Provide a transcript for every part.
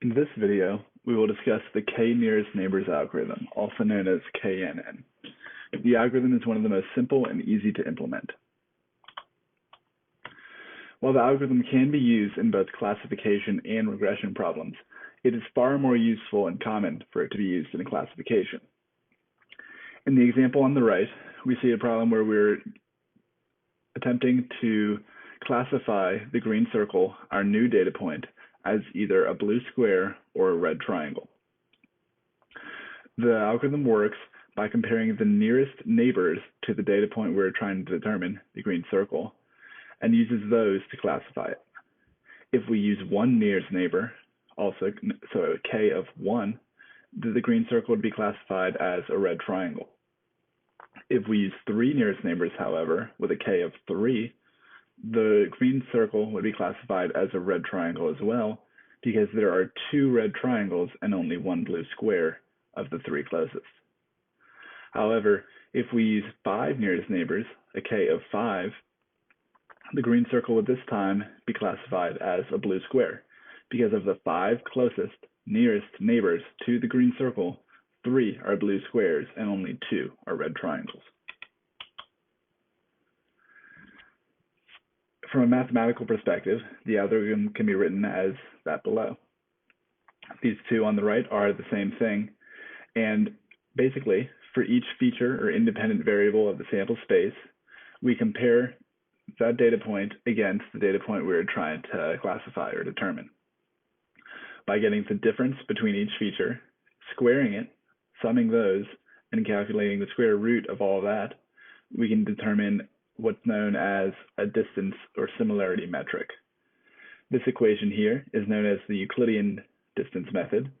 In this video, we will discuss the k-nearest neighbors algorithm, also known as KNN. The algorithm is one of the most simple and easy to implement. While the algorithm can be used in both classification and regression problems, it is far more useful and common for it to be used in a classification. In the example on the right, we see a problem where we're attempting to classify the green circle, our new data point, as either a blue square or a red triangle. The algorithm works by comparing the nearest neighbors to the data point we're trying to determine, the green circle, and uses those to classify it. If we use one nearest neighbor, so a k of 1, the green circle would be classified as a red triangle. If we use 3 nearest neighbors, however, with a k of 3, the green circle would be classified as a red triangle as well, because there are 2 red triangles and only 1 blue square of the 3 closest. However, if we use 5 nearest neighbors, a k of 5, the green circle would this time be classified as a blue square, because of the 5 closest nearest neighbors to the green circle, 3 are blue squares and only 2 are red triangles. From a mathematical perspective, the algorithm can be written as that below. These two on the right are the same thing, and basically, for each feature or independent variable of the sample space, we compare that data point against the data point we're trying to classify or determine. By getting the difference between each feature, squaring it, summing those, and calculating the square root of all of that, we can determine what's known as a distance or similarity metric. This equation here is known as the Euclidean distance method,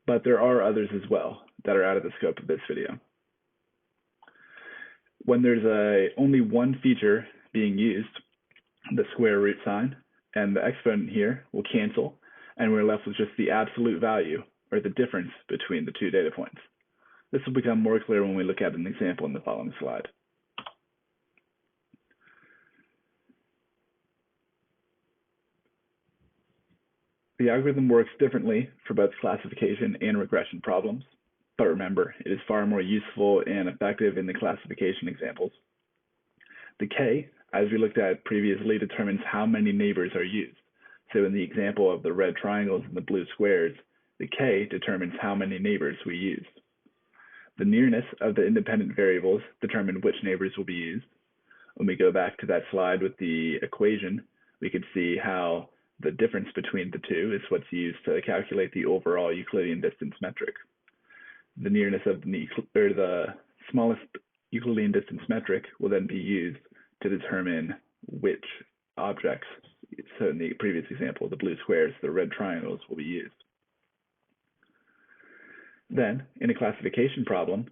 but there are others as well that are out of the scope of this video. When there's only one feature being used, the square root sign and the exponent here will cancel, and we're left with just the absolute value, or the difference between the two data points. This will become more clear when we look at an example in the following slide. The algorithm works differently for both classification and regression problems, but remember, it is far more useful and effective in the classification examples. The k, as we looked at previously, determines how many neighbors are used. So in the example of the red triangles and the blue squares, the k determines how many neighbors we used. The nearness of the independent variables determine which neighbors will be used. When we go back to that slide with the equation, we could see how the difference between the two is what's used to calculate the overall Euclidean distance metric. The nearness of the smallest Euclidean distance metric will then be used to determine which objects, so in the previous example, the blue squares, the red triangles, will be used. Then, in a classification problem,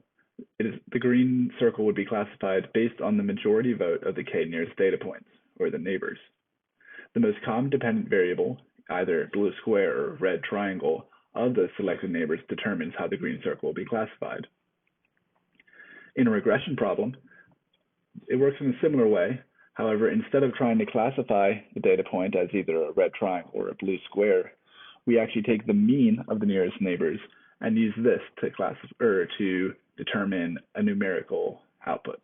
the green circle would be classified based on the majority vote of the k nearest data points, or the neighbors. The most common dependent variable, either blue square or red triangle, of those selected neighbors determines how the green circle will be classified. In a regression problem, it works in a similar way. However, instead of trying to classify the data point as either a red triangle or a blue square, we actually take the mean of the nearest neighbors and use this to determine a numerical output.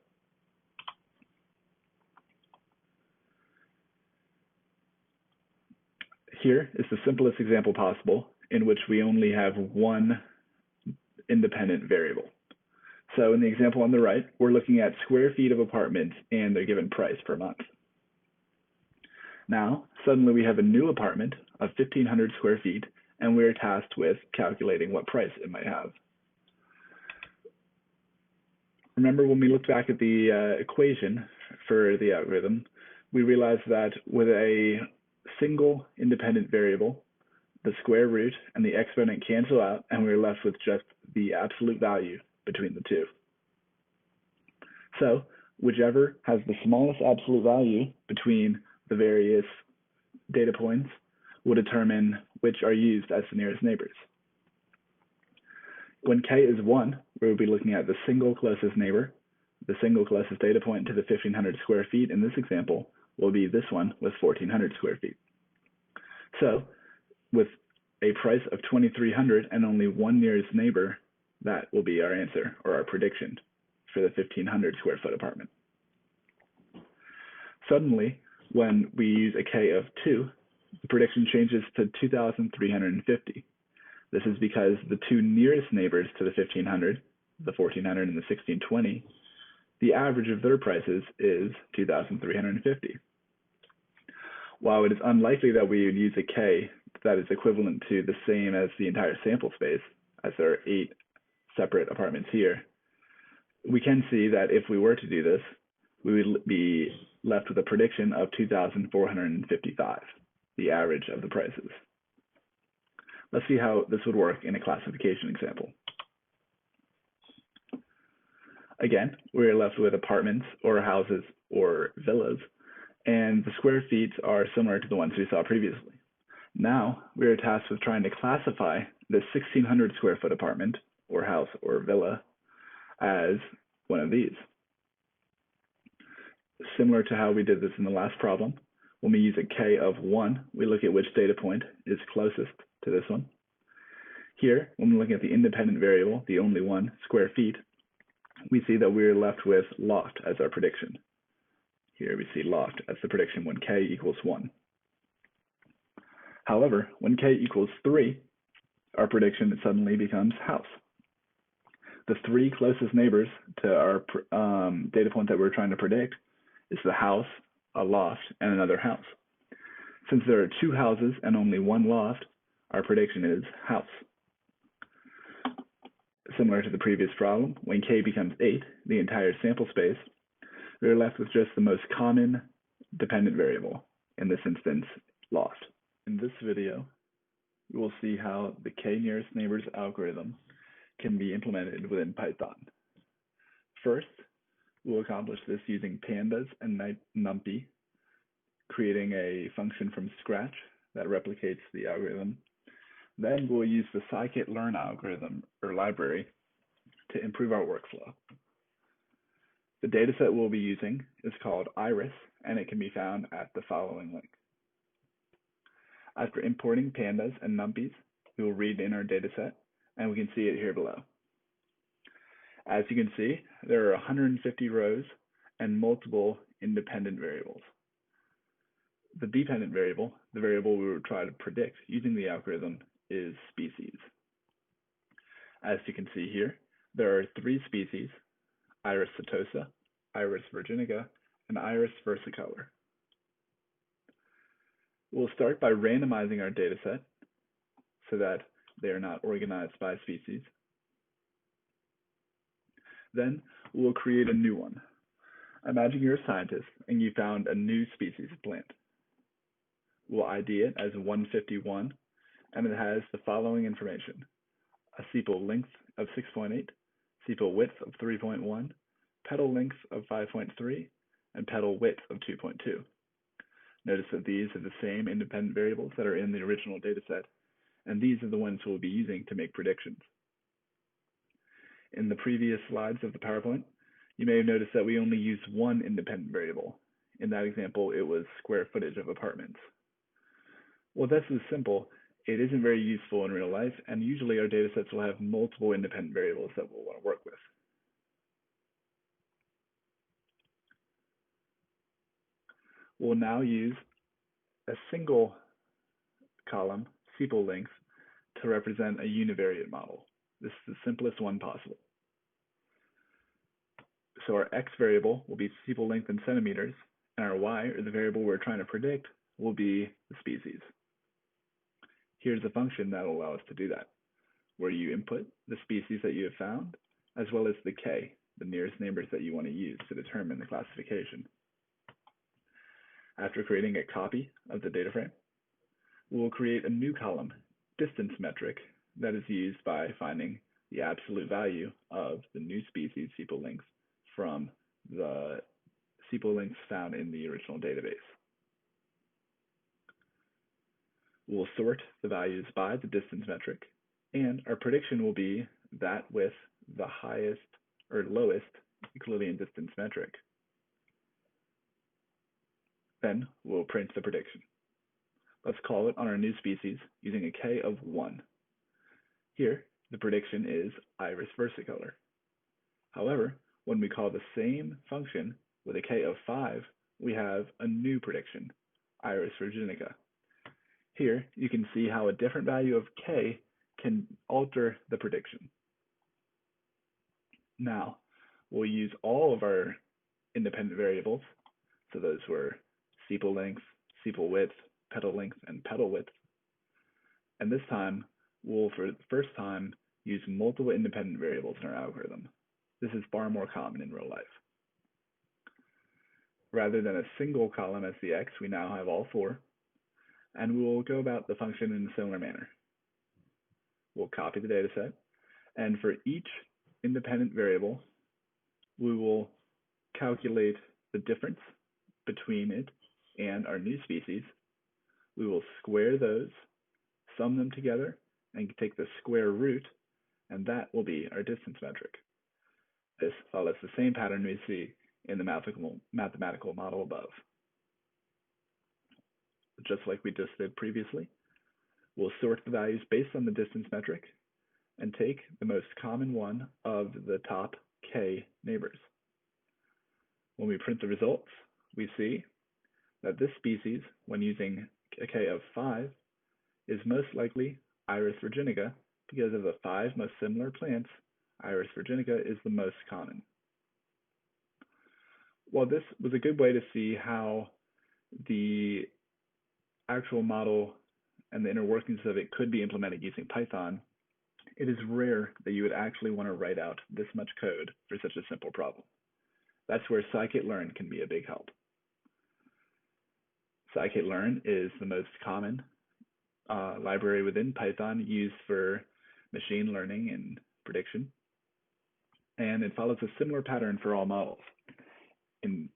Here is the simplest example possible, in which we only have one independent variable. So in the example on the right, we're looking at square feet of apartments and their given price per month. Now, suddenly we have a new apartment of 1,500 square feet, and we're tasked with calculating what price it might have. Remember, when we looked back at the equation for the algorithm, we realized that with a single independent variable, the square root and the exponent cancel out, and we're left with just the absolute value between the two. So whichever has the smallest absolute value between the various data points will determine which are used as the nearest neighbors. When k is 1, we'll be looking at the single closest neighbor. The single closest data point to the 1,500 square feet in this example will be this one with 1,400 square feet. So with a price of 2,300 and only one nearest neighbor, that will be our answer or our prediction for the 1,500 square foot apartment. Suddenly, when we use a K of 2, the prediction changes to 2,350. This is because the two nearest neighbors to the 1,500, the 1,400 and the 1,620, the average of their prices is 2,350. While it is unlikely that we would use a K that is equivalent to the same as the entire sample space, as there are 8 separate apartments here, we can see that if we were to do this, we would be left with a prediction of 2,455, the average of the prices. Let's see how this would work in a classification example. Again, we're left with apartments or houses or villas, and the square feet are similar to the ones we saw previously. Now, we are tasked with trying to classify the 1,600 square foot apartment or house or villa as one of these. Similar to how we did this in the last problem, when we use a K of 1, we look at which data point is closest to this one. Here, when we're looking at the independent variable, the only one, square feet, we see that we're left with loft as our prediction. Here we see loft as the prediction when K equals 1. However, when K equals 3, our prediction suddenly becomes house. The 3 closest neighbors to our data point that we're trying to predict is the house, a loft, and another house. Since there are 2 houses and only 1 loft, our prediction is house. Similar to the previous problem, when K becomes 8, the entire sample space, we are left with just the most common dependent variable, in this instance, loft. In this video, we will see how the K nearest neighbors algorithm can be implemented within Python. First, we'll accomplish this using pandas and NumPy, creating a function from scratch that replicates the algorithm. Then we'll use the scikit-learn algorithm or library to improve our workflow. The dataset we'll be using is called Iris, and it can be found at the following link. After importing pandas and numpys, we will read in our dataset, and we can see it here below. As you can see, there are 150 rows and multiple independent variables. The dependent variable, the variable we will try to predict using the algorithm, is species. As you can see here, there are 3 species: Iris setosa, Iris virginica, and Iris versicolor. We'll start by randomizing our dataset so that they are not organized by species. Then we'll create a new one. Imagine you're a scientist and you found a new species of plant. We'll ID it as 151, and it has the following information: a sepal length of 6.8, sepal width of 3.1, petal length of 5.3, and petal width of 2.2. Notice that these are the same independent variables that are in the original dataset, and these are the ones we'll be using to make predictions. In the previous slides of the PowerPoint, you may have noticed that we only used one independent variable. In that example, it was square footage of apartments. Well, this is simple. It isn't very useful in real life, and usually our datasets will have multiple independent variables that we'll want to work with. We'll now use a single column, sepal length, to represent a univariate model. This is the simplest one possible. So our x variable will be sepal length in centimeters, and our y, or the variable we're trying to predict, will be the species. Here's a function that will allow us to do that, where you input the species that you have found, as well as the k, the nearest neighbors that you want to use to determine the classification. After creating a copy of the data frame, we'll create a new column, distance metric, that is used by finding the absolute value of the new species sepal length from the sepal lengths found in the original database. We'll sort the values by the distance metric, and our prediction will be that with the highest or lowest Euclidean distance metric. Then we'll print the prediction. Let's call it on our new species using a k of 1. Here, the prediction is iris versicolor. However, when we call the same function with a k of 5, we have a new prediction, iris virginica. Here, you can see how a different value of k can alter the prediction. Now, we'll use all of our independent variables. So those were sepal length, sepal width, petal length, and petal width. And this time, we'll, for the first time, use multiple independent variables in our algorithm. This is far more common in real life. Rather than a single column as the x, we now have all 4. And we will go about the function in a similar manner. We'll copy the data set, and for each independent variable, we will calculate the difference between it and our new species. We will square those, sum them together, and take the square root, and that will be our distance metric. This follows the same pattern we see in the mathematical model above. Just like we just did previously, we'll sort the values based on the distance metric and take the most common one of the top k neighbors. When we print the results, we see that this species, when using a k of 5, is most likely Iris virginica because of the 5 most similar plants, Iris virginica is the most common. While this was a good way to see how the actual model and the inner workings of it could be implemented using Python, it is rare that you would actually want to write out this much code for such a simple problem. That's where scikit-learn can be a big help. Scikit-learn is the most common library within Python used for machine learning and prediction. And it follows a similar pattern for all models. In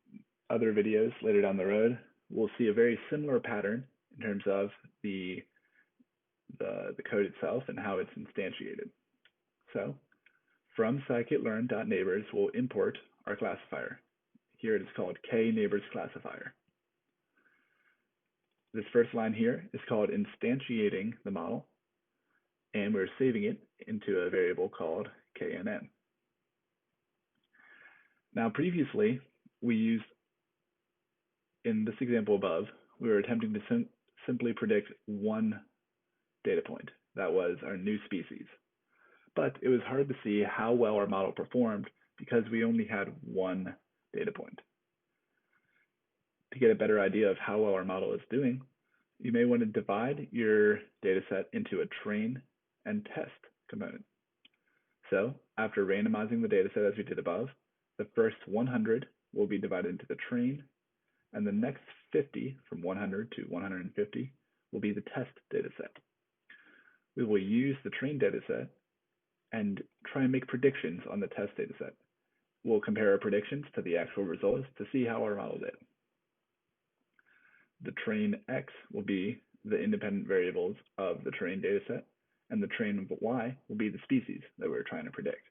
other videos later down the road, we'll see a very similar pattern in terms of the code itself and how it's instantiated. So from scikit-learn.neighbors, we'll import our classifier. Here it is called k-neighbors-classifier. This first line here is called instantiating the model, and we're saving it into a variable called knn. Now previously, we used, in this example above, we were attempting to simply predict one data point. That was our new species. But it was hard to see how well our model performed because we only had one data point. To get a better idea of how well our model is doing, you may want to divide your data set into a train and test component. So after randomizing the data set as we did above, the first 100 will be divided into the train, and the next 50, from 100 to 150, will be the test data set. We will use the train data set and try and make predictions on the test data set. We'll compare our predictions to the actual results to see how our model did. The train X will be the independent variables of the train data set, and the train Y will be the species that we're trying to predict.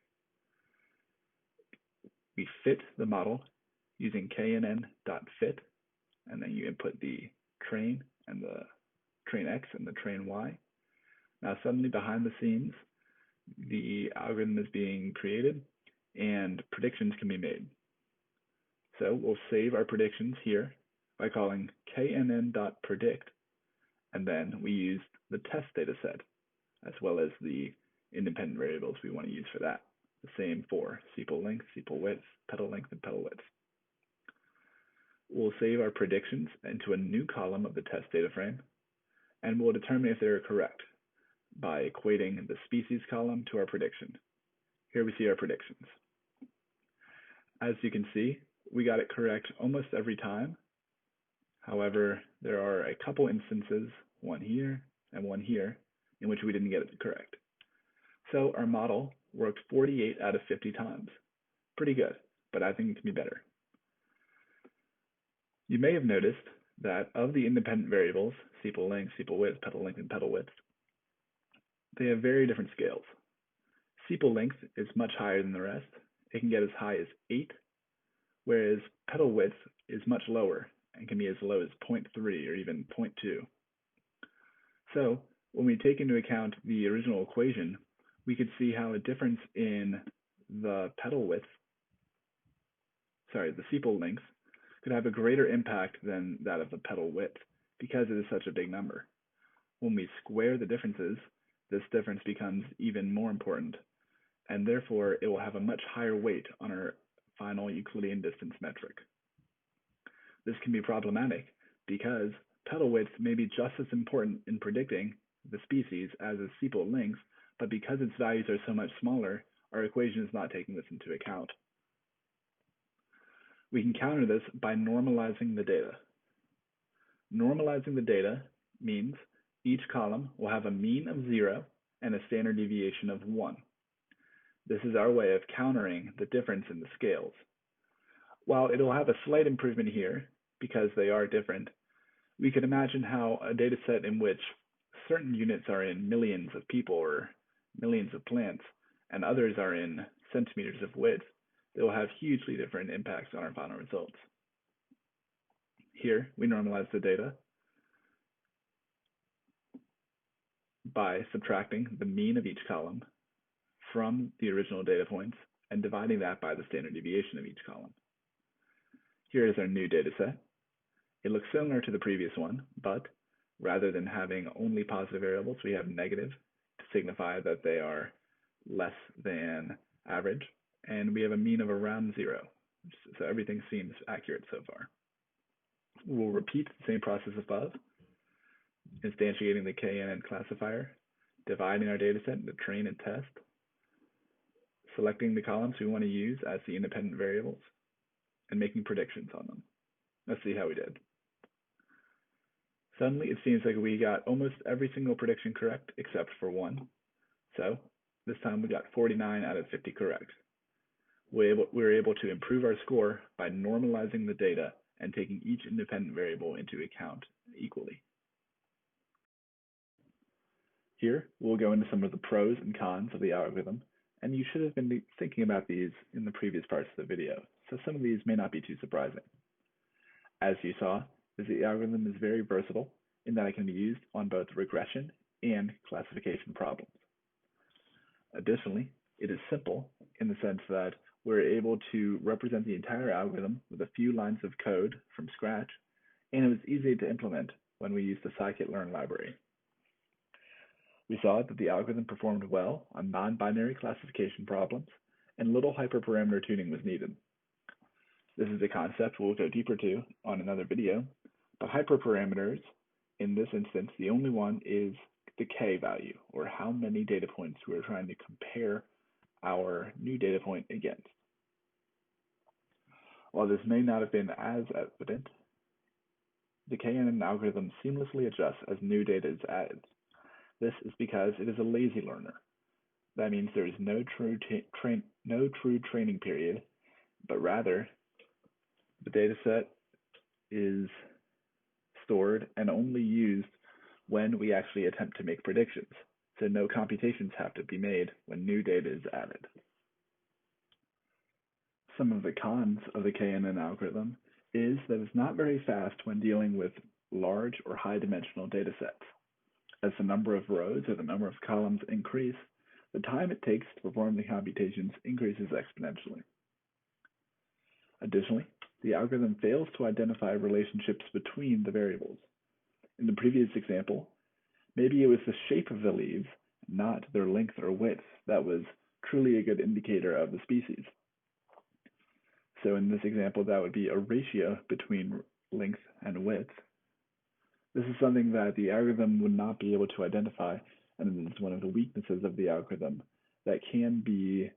We fit the model using knn.fit, and then you input the train and the train X and the train Y. Now suddenly behind the scenes, the algorithm is being created and predictions can be made. So we'll save our predictions here by calling knn.predict, and then we use the test data set as well as the independent variables we want to use for that. The same for sepal length, sepal width, petal length, and petal width. We'll save our predictions into a new column of the test data frame, and we'll determine if they're correct by equating the species column to our prediction. Here we see our predictions. As you can see, we got it correct almost every time. However, there are a couple instances, one here and one here, in which we didn't get it correct. So our model worked 48 out of 50 times. Pretty good, but I think it can be better. You may have noticed that of the independent variables, sepal length, sepal width, petal length, and petal width, they have very different scales. Sepal length is much higher than the rest. It can get as high as 8, whereas petal width is much lower and can be as low as 0.3 or even 0.2. So when we take into account the original equation, we could see how a difference in the petal width, the sepal length, could have a greater impact than that of the petal width because it is such a big number. When we square the differences, this difference becomes even more important, and therefore it will have a much higher weight on our final Euclidean distance metric. This can be problematic because petal width may be just as important in predicting the species as its sepal length, but because its values are so much smaller, our equation is not taking this into account. We can counter this by normalizing the data. Normalizing the data means each column will have a mean of 0 and a standard deviation of 1. This is our way of countering the difference in the scales. While it'll have a slight improvement here, because they are different, we could imagine how a data set in which certain units are in millions of people or millions of plants, and others are in centimeters of width, they will have hugely different impacts on our final results. Here, we normalize the data by subtracting the mean of each column from the original data points and dividing that by the standard deviation of each column. Here is our new data set. It looks similar to the previous one, but rather than having only positive variables, we have negative to signify that they are less than average, and we have a mean of around 0. So everything seems accurate so far. We'll repeat the same process above, instantiating the KNN classifier, dividing our data set into train and test, selecting the columns we want to use as the independent variables, and making predictions on them. Let's see how we did. Suddenly, it seems like we got almost every single prediction correct except for one. So this time we got 49 out of 50 correct. We were able to improve our score by normalizing the data and taking each independent variable into account equally. Here, we'll go into some of the pros and cons of the algorithm, and you should have been thinking about these in the previous parts of the video, so some of these may not be too surprising. As you saw, the algorithm is very versatile in that it can be used on both regression and classification problems. Additionally, it is simple in the sense that we're able to represent the entire algorithm with a few lines of code from scratch, and it was easy to implement when we used the scikit-learn library. We saw that the algorithm performed well on non-binary classification problems, and little hyperparameter tuning was needed. This is a concept we'll go deeper to on another video, but hyperparameters, in this instance, the only one is the k value, or how many data points we're trying to compare our new data point against. While this may not have been as evident, the KNN algorithm seamlessly adjusts as new data is added. This is because it is a lazy learner. That means there is no true training period, but rather the data set is stored and only used when we actually attempt to make predictions. So no computations have to be made when new data is added. Some of the cons of the KNN algorithm is that it's not very fast when dealing with large or high dimensional data sets. As the number of rows or the number of columns increase, the time it takes to perform the computations increases exponentially. Additionally, the algorithm fails to identify relationships between the variables. In the previous example, maybe it was the shape of the leaves, not their length or width, that was truly a good indicator of the species. So in this example, that would be a ratio between length and width. This is something that the algorithm would not be able to identify, and it is one of the weaknesses of the algorithm that can be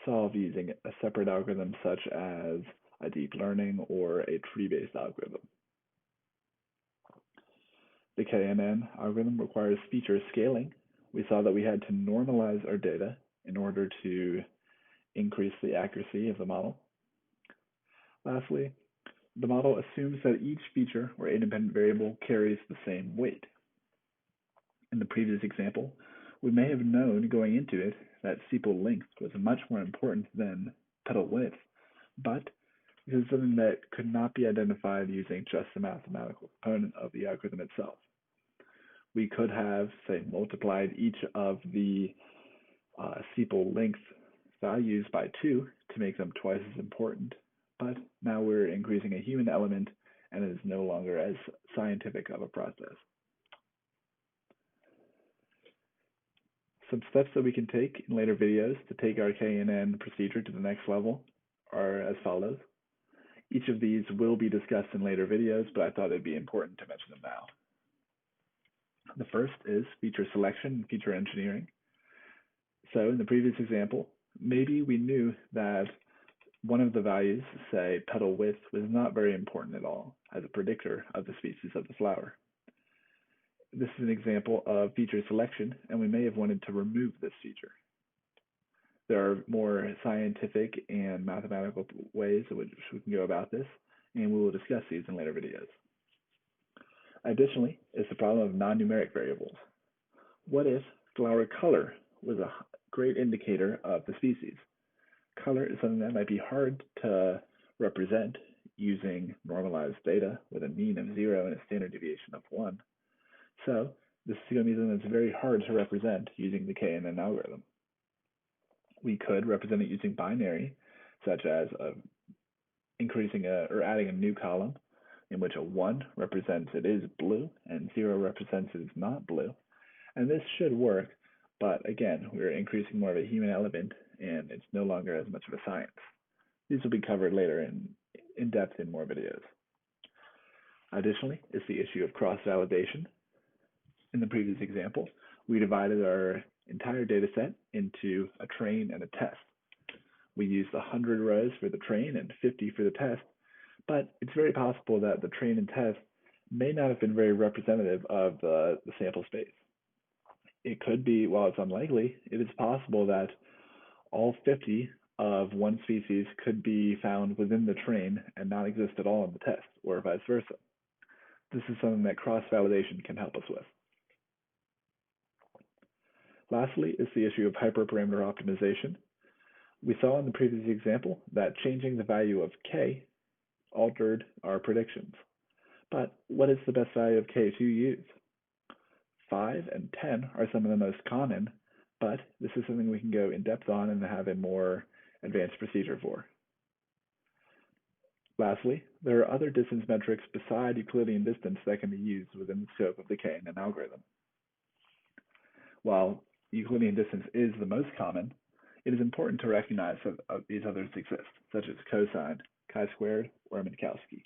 solved using a separate algorithm such as a deep learning or a tree-based algorithm. The KNN algorithm requires feature scaling. We saw that we had to normalize our data in order to increase the accuracy of the model. Lastly, the model assumes that each feature or independent variable carries the same weight. In the previous example, we may have known going into it that sepal length was much more important than petal width, but this is something that could not be identified using just the mathematical component of the algorithm itself. We could have, say, multiplied each of the sepal length values by 2 to make them twice as important, but now we're increasing a human element and it is no longer as scientific of a process. Some steps that we can take in later videos to take our KNN procedure to the next level are as follows. Each of these will be discussed in later videos, but I thought it'd be important to mention them now. The first is feature selection and feature engineering. So in the previous example, maybe we knew that one of the values, say petal width, was not very important at all as a predictor of the species of the flower. This is an example of feature selection, and we may have wanted to remove this feature. There are more scientific and mathematical ways in which we can go about this, and we will discuss these in later videos. Additionally, is the problem of non-numeric variables. What if flower color was a great indicator of the species? Color is something that might be hard to represent using normalized data with a mean of 0 and a standard deviation of 1. So this is going to be something that's very hard to represent using the KNN algorithm. We could represent it using binary, such as adding a new column in which a 1 represents it is blue and 0 represents it is not blue. And this should work, but again, we're increasing more of a human element and it's no longer as much of a science. These will be covered later in depth in more videos. Additionally, is the issue of cross-validation. In the previous example, we divided our entire data set into a train and a test. We used 100 rows for the train and 50 for the test, but it's very possible that the train and test may not have been very representative of the sample space. It could be, while it's unlikely, it is possible that all 50 of one species could be found within the train and not exist at all in the test, or vice versa. This is something that cross-validation can help us with. Lastly is the issue of hyperparameter optimization. We saw in the previous example that changing the value of k altered our predictions. But what is the best value of k to use? 5 and 10 are some of the most common, but this is something we can go in depth on and have a more advanced procedure for. Lastly, there are other distance metrics beside Euclidean distance that can be used within the scope of the KNN algorithm. While Euclidean distance is the most common, it is important to recognize that these others exist, such as cosine, chi-squared, or Minkowski.